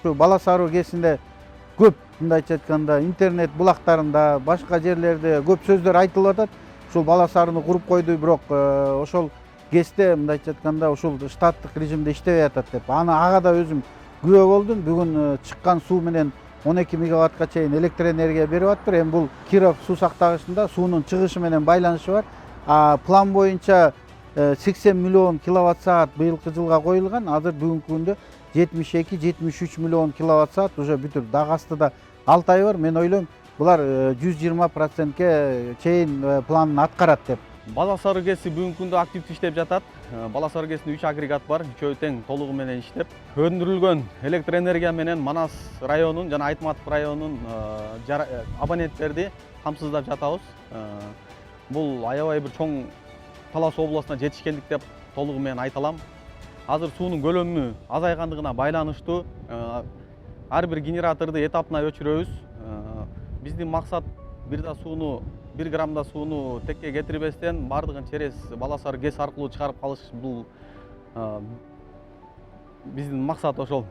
Ушу Бала Саруу КЭСинде көп, мындайча айтканда, интернет булактарында, башка жерлерде көп сөздөр айтылып атат. Ушул Бала Сарууну куруп койду, бирок ошол КЭСте мындайча айтканда ушул штаттык режимде иштебей атат деп. Ага да өзүм күбө болдум. Бүгүн чыккан суу менен 12 мегаваттка чейин электр энергия берип атыптыр. Эми бул Киров суу сактагычында суунун чыгышы менен байланышы бар. План боюнча 80 миллион киловатт саат быйылкы жылга коюлган. Азыр бүгүнкү күндө 72-73 миллион киловатт саат уже бүтүп. Дагы астыда 6 ай бар. Мен ойлойм, булар 120%ке чейин планын аткарат деп. Бала Саруу КЭСи бүгүнкү күндө активдүү иштеп жатат. Бала Саруу КЭСинде 3 агрегат бар, үчөө тең толугу менен иштеп. Өндүрүлгөн электр энергия менен Манас районунун жана Айтматов районунун абоненттерди камсыздап жатабыз. Бул аябай бир чоң Талас областына жетишкендик деп толугу менен айта алам. Азыр суунун көлөмү азайгандыгына байланыштуу ар бир генераторду этапына өчүрөбүз. Биздин максат бир граммда сууну текке кетирбестен бардыгын через Бала Саруу КЭС аркылуу чыгарып калыш. Бул биздин максат ошол.